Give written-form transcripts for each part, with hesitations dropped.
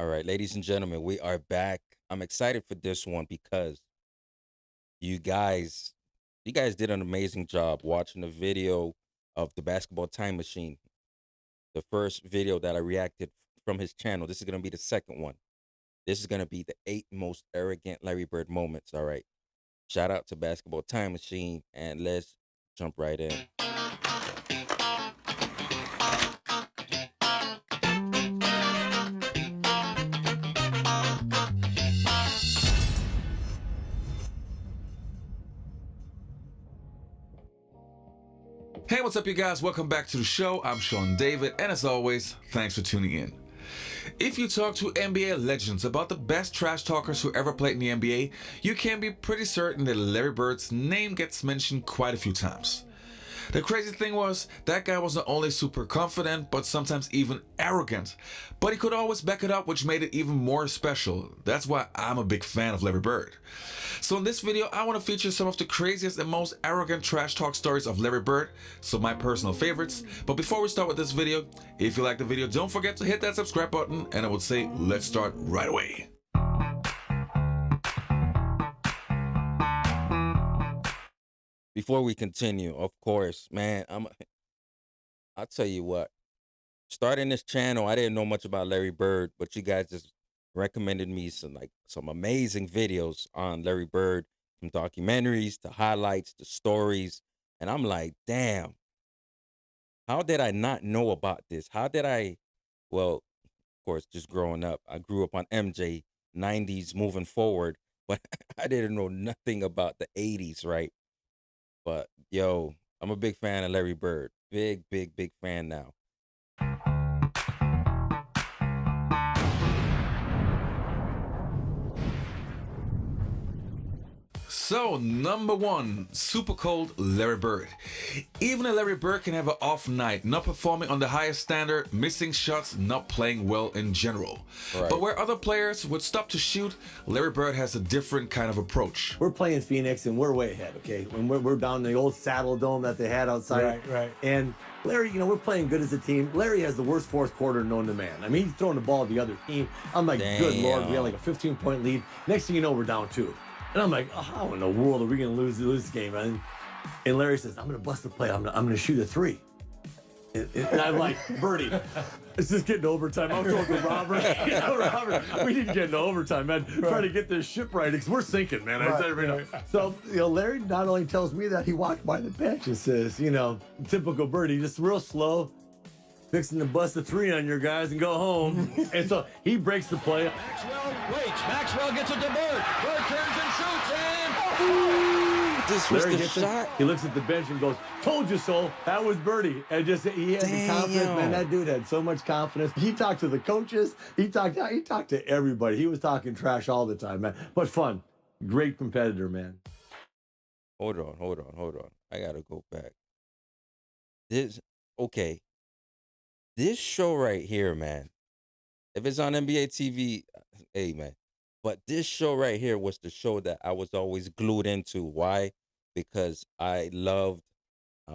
All right, ladies and gentlemen, we are back. I'm excited for this one because you guys you guys did an amazing job watching the video of the basketball time machine. The first video that I reacted from his channel. This is going to be the second one. This is going to be the 8 most arrogant Larry Bird moments, all right? Shout out to Basketball Time Machine and let's jump right in. Hey, what's up, you guys? Welcome back to the show. I'm Sean David, and as always, thanks for tuning in. If you talk to NBA legends about the best trash talkers who ever played in the NBA, you can be pretty certain that Larry Bird's name gets mentioned quite a few times. The crazy thing was, that guy was not only super confident, but sometimes even arrogant. But he could always back it up, which made it even more special. That's why I'm a big fan of Larry Bird. So in this video, I want to feature some of the craziest and most arrogant trash talk stories of Larry Bird, some of my personal favorites. But before we start with this video, if you like the video, don't forget to hit that subscribe button, and I would say let's start right away. Before we continue, of course, man, I'll tell you what. Starting this channel, I didn't know much about Larry Bird, but you guys just recommended me some amazing videos on Larry Bird, from documentaries to highlights to stories, and I'm like, damn, how did I not know about this? How did I? Well, of course, just growing up, I grew up on MJ, 90s moving forward, but I didn't know nothing about the 80s, right? But yo, I'm a big fan of Larry Bird. Big, big, big fan now. So, number one, super cold Larry Bird. Even a Larry Bird can have an off night, not performing on the highest standard, missing shots, not playing well in general. Right. But where other players would stop to shoot, Larry Bird has a different kind of approach. We're playing Phoenix and we're way ahead, okay? When we're down in the old Saddle Dome that they had outside. Right. And Larry, we're playing good as a team. Larry has the worst fourth quarter known to man. I mean, he's throwing the ball to the other team. I'm like, good Lord, we had like a 15-point lead. Next thing you know, we're down 2. And I'm like, oh, how in the world are we going to lose this game? And Larry says, I'm going to bust the play. I'm going to shoot a 3. And I'm like, Birdie, it's just getting to overtime. I'm talking to Robert. Robert, we need to get into overtime, man. Try to get this ship right because we're sinking, man. I said, So, Larry not only tells me that, he walked by the bench and says, typical Birdie, just real slow, fixing to bust a 3 on your guys and go home. And so he breaks the play. Maxwell waits. Maxwell gets it to Bird. Bird turns and shoots and This was Larry the gets shot. it. He looks at the bench and goes, "Told you so." That was Birdie. And just he had the confidence, man. That dude had so much confidence. He talked to the coaches. He talked to everybody. He was talking trash all the time, man. But fun. Great competitor, man. Hold on. I gotta go back. This okay. This show right here, man. If it's on NBA TV, hey man. But this show right here was the show that I was always glued into. Why? Because I loved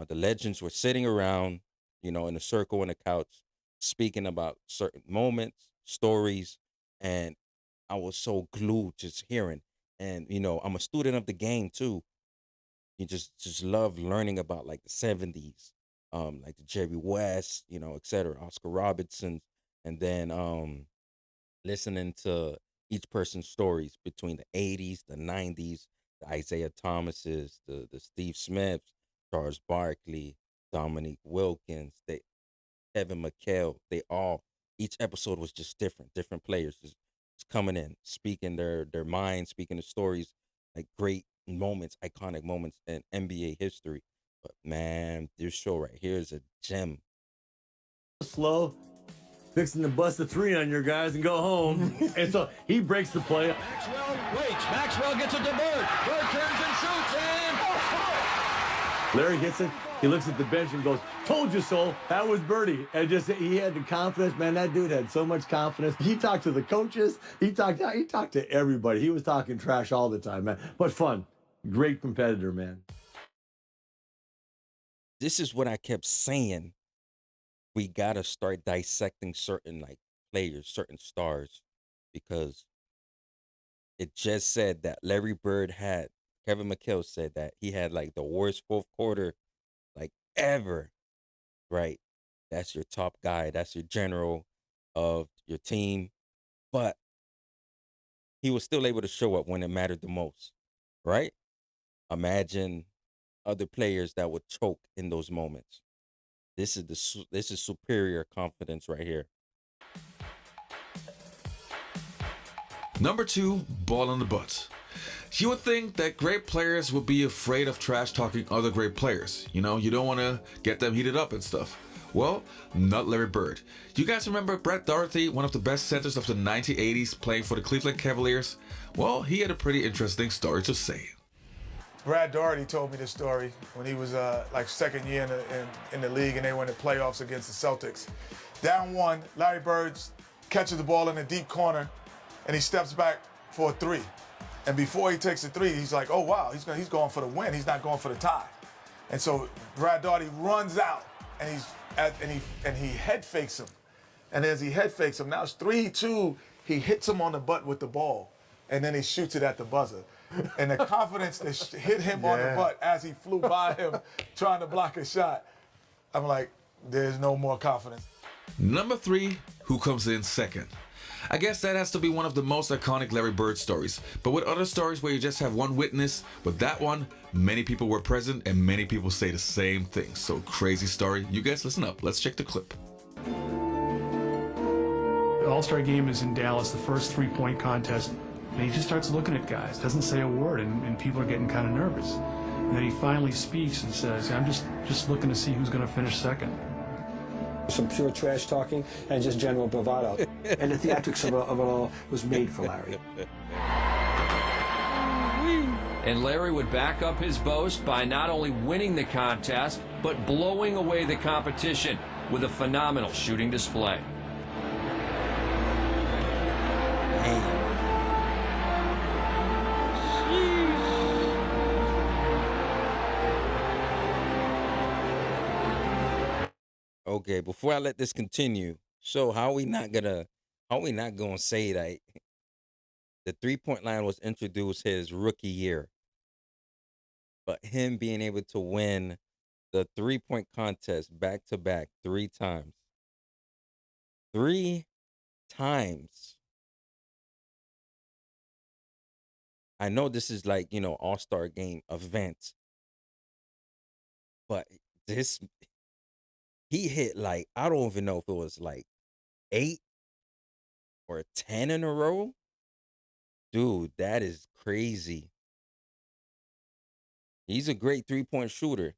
the legends were sitting around, in a circle on the couch, speaking about certain moments, stories, and I was so glued just hearing. And I'm a student of the game too. You just love learning about like the 70s, like the Jerry West, etc., Oscar Robertson, and then listening to each person's stories between the 80s, the 90s, the Isaiah Thomases, the Steve Smiths, Charles Barkley, Dominique Wilkins, Kevin McHale, each episode was just different players just coming in, speaking their minds, speaking the stories, like great moments, iconic moments in NBA history. But man, this show right here is a gem. Slow, fixing to bust a 3 on your guys and go home. And so he breaks the play. Maxwell waits. Maxwell gets it to Bird. Bird turns and shoots and Larry hits it. He looks at the bench and goes, "Told you so." That was Birdie. And just he had the confidence, man. That dude had so much confidence. He talked to the coaches. He talked to everybody. He was talking trash all the time, man. But fun. Great competitor, man. This is what I kept saying. We gotta start dissecting certain like players, certain stars. because it just said that Larry Bird had, Kevin McHale said that he had like the worst fourth quarter like ever, right? That's your top guy, that's your general of your team, but he was still able to show up when it mattered the most, right? Imagine other players that would choke in those moments. This is superior confidence right here. Number 2, ball in the butt. You would think that great players would be afraid of trash talking other great players. You know, you don't want to get them heated up and stuff. Well, not Larry Bird. You guys remember Brett Doherty, one of the best centers of the 1980s, playing for the Cleveland Cavaliers? Well, he had a pretty interesting story to say. Brad Daugherty told me this story when he was like second year in the league and they were in the playoffs against the Celtics. Down 1, Larry Bird catches the ball in the deep corner and he steps back for a 3. And before he takes the 3, he's like, oh wow, he's going for the win. He's not going for the tie. And so Brad Daugherty runs out and he head fakes him. And as he head fakes him, now it's 3-2, he hits him on the butt with the ball. And then he shoots it at the buzzer. And the confidence that hit him on the butt as he flew by him trying to block a shot, I'm like, there's no more confidence. Number 3, who comes in second? I guess that has to be one of the most iconic Larry Bird stories. But with other stories where you just have one witness, with that one, many people were present and many people say the same thing. So crazy story. You guys listen up. Let's check the clip. The All-Star game is in Dallas, the first three-point contest. And he just starts looking at guys, doesn't say a word, and people are getting kind of nervous. And then he finally speaks and says, I'm just looking to see who's going to finish second. Some pure trash talking and just general bravado. And the theatrics of it all was made for Larry. And Larry would back up his boast by not only winning the contest, but blowing away the competition with a phenomenal shooting display. Okay, before I let this continue, so how we not gonna say that the 3-point line was introduced his rookie year, but him being able to win the 3-point contest back to back 3 times. 3 times. I know this is like, all-star game event, but this, he hit like, I don't even know if it was like 8 or 10 in a row. Dude, that is crazy. He's a great 3-point shooter.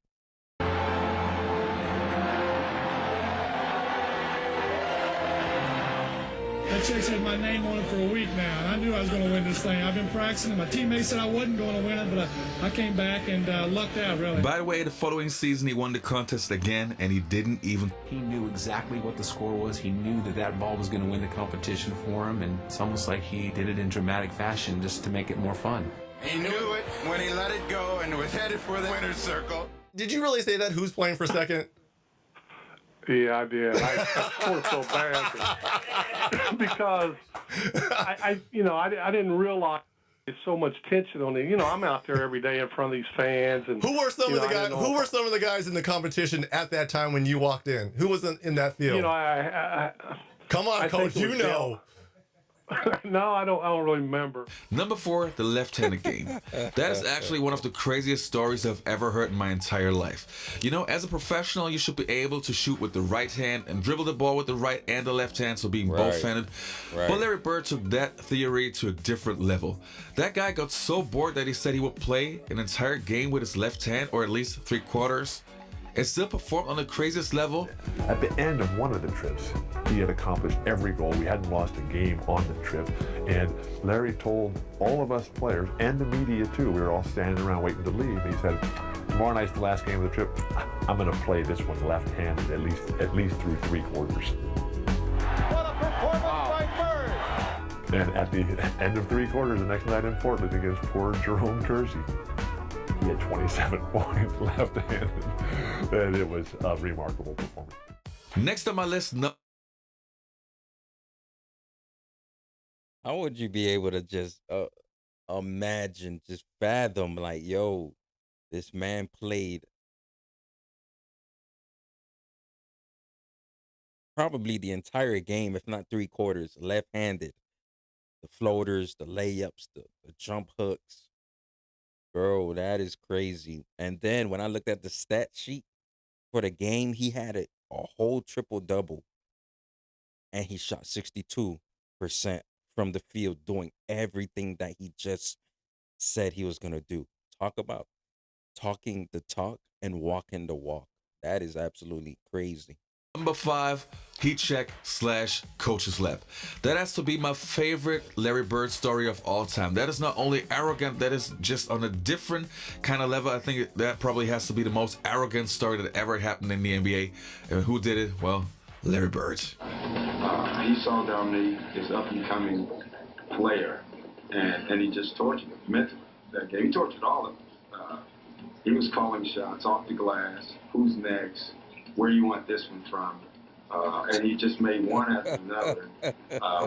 That check said my name on it for a week now, and I knew I was going to win this thing. I've been practicing, and my teammates said I wasn't going to win it, but I came back and lucked out, really. By the way, the following season, he won the contest again, and he didn't even... He knew exactly what the score was. He knew that ball was going to win the competition for him, and it's almost like he did it in dramatic fashion just to make it more fun. He knew it when he let it go and was headed for the winner's circle. Did you really say that? Who's playing for second? Yeah, I did. I felt so bad because I didn't realize there's so much tension on it. I'm out there every day in front of these fans. And who were some of the guys? Who were some of the guys in the competition at that time when you walked in? Who was in that field? Come on, Coach. You know. No, I don't really remember. Number 4, the left-handed game. That is actually one of the craziest stories I've ever heard in my entire life. As a professional, you should be able to shoot with the right hand and dribble the ball with the right and the left hand, so being both-handed. Right. But Larry Bird took that theory to a different level. That guy got so bored that he said he would play an entire game with his left hand, or at least 3 quarters, and still perform on the craziest level. At the end of one of the trips, he had accomplished every goal. We hadn't lost a game on the trip. And Larry told all of us players, and the media too, we were all standing around waiting to leave. He said, tomorrow night's the last game of the trip. I'm going to play this one left-handed at least through 3 quarters. What a performance by Bird! And at the end of 3 quarters, the next night in Portland against poor Jerome Kersey, he had 27 points left-handed, and it was a remarkable performance. Next on my list, How would you be able to just imagine, just fathom, like, yo, this man played probably the entire game, if not 3/4, left-handed. The floaters, the layups, the jump hooks. Bro, that is crazy. And then when I looked at the stat sheet for the game, he had a whole triple-double. And he shot 62% from the field, doing everything that he just said he was going to do. Talk about talking the talk and walking the walk. That is absolutely crazy. Number 5, heat check / coach's lap. That has to be my favorite Larry Bird story of all time. That is not only arrogant, that is just on a different kind of level. I think that probably has to be the most arrogant story that ever happened in the NBA. And who did it? Well, Larry Bird. He saw Dominique, his up-and-coming player, and he just tortured him mentally that game. He tortured all of us. He was calling shots off the glass, who's next, where you want this one from, and he just made one after another.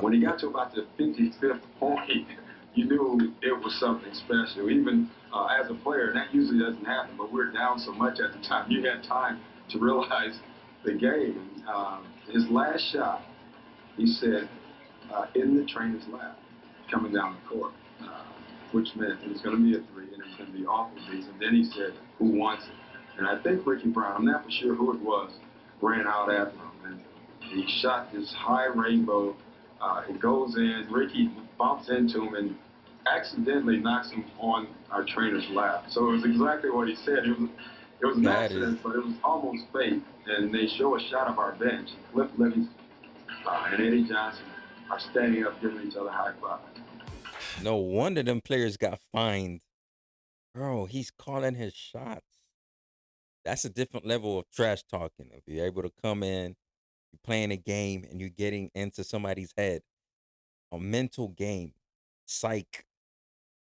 When he got to about the 55th point, you knew it was something special. Even as a player, and that usually doesn't happen, but we're down so much at the time, you had time to realize the game. His last shot, he said, in the trainer's lap, coming down the court, which meant it was going to be a 3 and it was going to be off of these. And then he said, who wants it? And I think Ricky Brown, I'm not for sure who it was, ran out after him. And he shot this high rainbow. It goes in. Ricky bumps into him and accidentally knocks him on our trainer's lap. So it was exactly what he said. It was an accident, but it was almost fate. And they show a shot of our bench. Cliff Livingston and Eddie Johnson are standing up giving each other high fives. No wonder them players got fined. Bro, he's calling his shots. That's a different level of trash talking. If you're able to come in, you're playing a game, and you're getting into somebody's head, a mental game, psych,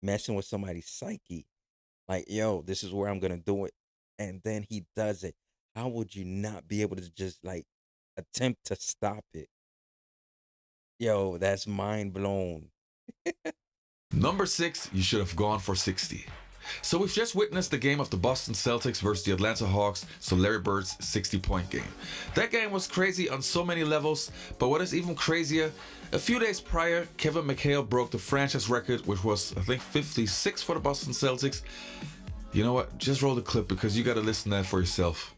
messing with somebody's psyche. Like, yo, this is where I'm going to do it. And then he does it. How would you not be able to just, like, attempt to stop it? Yo, that's mind blown. Number 6, you should have gone for 60. So we've just witnessed the game of the Boston Celtics versus the Atlanta Hawks, so Larry Bird's 60-point game. That game was crazy on so many levels, but what is even crazier, a few days prior, Kevin McHale broke the franchise record, which was, I think, 56 for the Boston Celtics. You know what? Just roll the clip because you got to listen to that for yourself.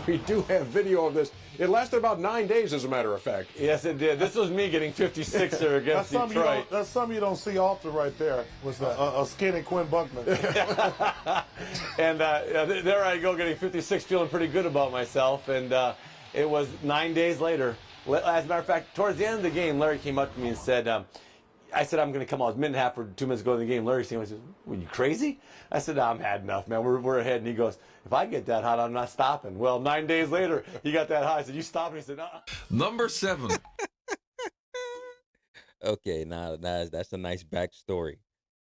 We do have video of this. It lasted about 9 days, as a matter of fact. Yes, it did. This was me getting 56 there against Detroit. That's something you don't see often right there, was a skinny Quinn Buckman. And there I go getting 56, feeling pretty good about myself. And it was 9 days later. As a matter of fact, towards the end of the game, Larry came up to me and said, I said, I'm going to come out. It was 1.5 or 2 minutes ago in the game. Larry said, were you crazy? I said, I'm had enough, man. We're ahead. And he goes, if I get that hot, I'm not stopping. Well, 9 days later, he got that hot. I said, you stopping? He said, no. Number 7. Okay, now that's a nice backstory.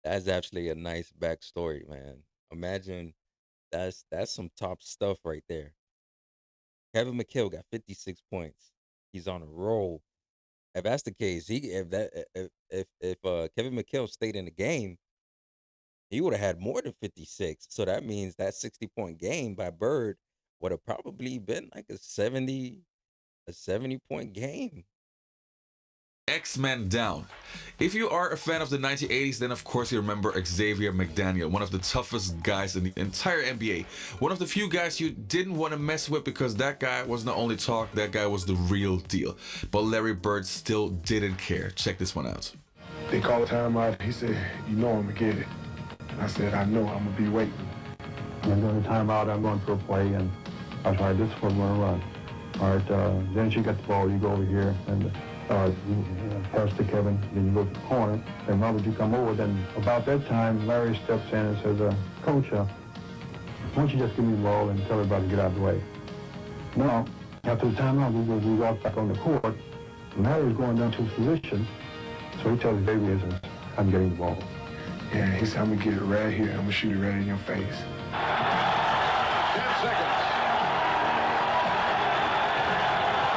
That's actually a nice backstory, man. Imagine that's some top stuff right there. Kevin McHale got 56 points. He's on a roll. If that's the case, if Kevin McHale stayed in the game, he would have had more than 56. So that means that 60-point game by Bird would have probably been like a 70-point game. X-Men down. If you are a fan of the 1980s, then of course you remember Xavier McDaniel, one of the toughest guys in the entire NBA. One of the few guys you didn't want to mess with because that guy was not only talk, that guy was the real deal. But Larry Bird still didn't care. Check this one out. They called a timeout. He said, you know I'm going to get it. I said, I know, I'm going to be waiting. And during the timeout, I'm going for a play, and I was like, this is what I'm going to run. All right, then you get the ball, you go over here, and pass to Kevin, then you go to the corner, and Robert, you come over. Then about that time, Larry steps in and says, Coach, why don't you just give me the ball and tell everybody to get out of the way? Now, after the timeout, we walk back on the court, and Larry's going down to his position, so he tells Xavier, I'm getting the ball. Yeah, he said, I'm going to get it right here. I'm going to shoot it right in your face. 10 seconds.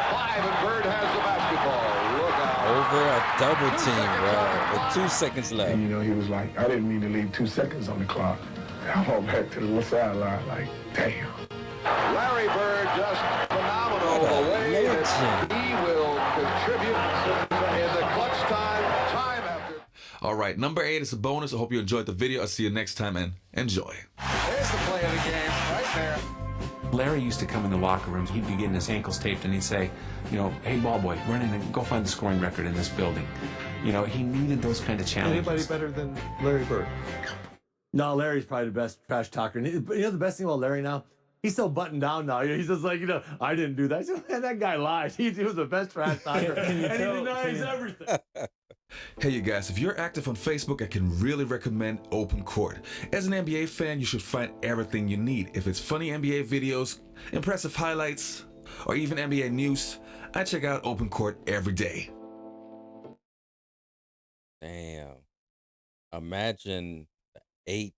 5, and Bird has the basketball. Look out. over a double team, bro, with 2 seconds left. And, you know, he was like, I didn't mean to leave 2 seconds on the clock. I walked back to the sideline like, damn. Larry Bird just phenomenal the way that he will contribute in the clutch time after. All right, number 8 is a bonus. I hope you enjoyed the video. I'll see you next time and enjoy. There's the play of the game right there. Larry used to come in the locker rooms. He'd be getting his ankles taped, and he'd say, you know, hey, ball boy, run in and go find the scoring record in this building. You know, he needed those kind of challenges. Anybody better than Larry Bird? No, Larry's probably the best trash talker. And you know the best thing about Larry now? He's so buttoned down now. He's just like, you know, I didn't do that. Said, man, that guy lied. He was the best trash talker. And he denies everything. Hey, you guys, if you're active on Facebook, I can really recommend Open Court. As an NBA fan, you should find everything you need. If it's funny NBA videos, impressive highlights, or even NBA news, I check out Open Court every day. Damn. Imagine the 8.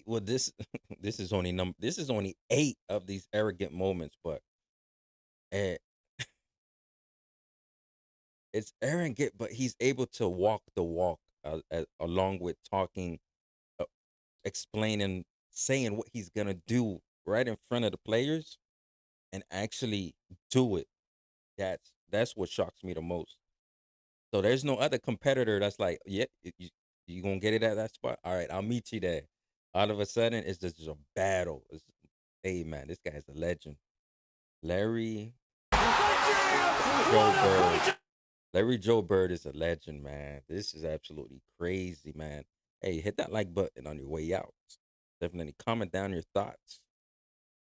Well, this is only 8 of these arrogant moments, but it's arrogant, but he's able to walk the walk along with talking, explaining, saying what he's gonna do right in front of the players, and actually do it. That's what shocks me the most. So there's no other competitor that's like, yeah, you gonna get it at that spot. All right, I'll meet you there. All of a sudden, it's just a battle. Hey man, this guy's a legend. Larry Joe Bird. Larry Joe Bird is a legend, man. This is absolutely crazy, man. Hey, hit that like button on your way out. Definitely comment down your thoughts.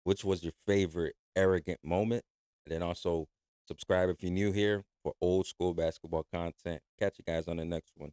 Which was your favorite arrogant moment? And then also subscribe if you're new here for old school basketball content. Catch you guys on the next one.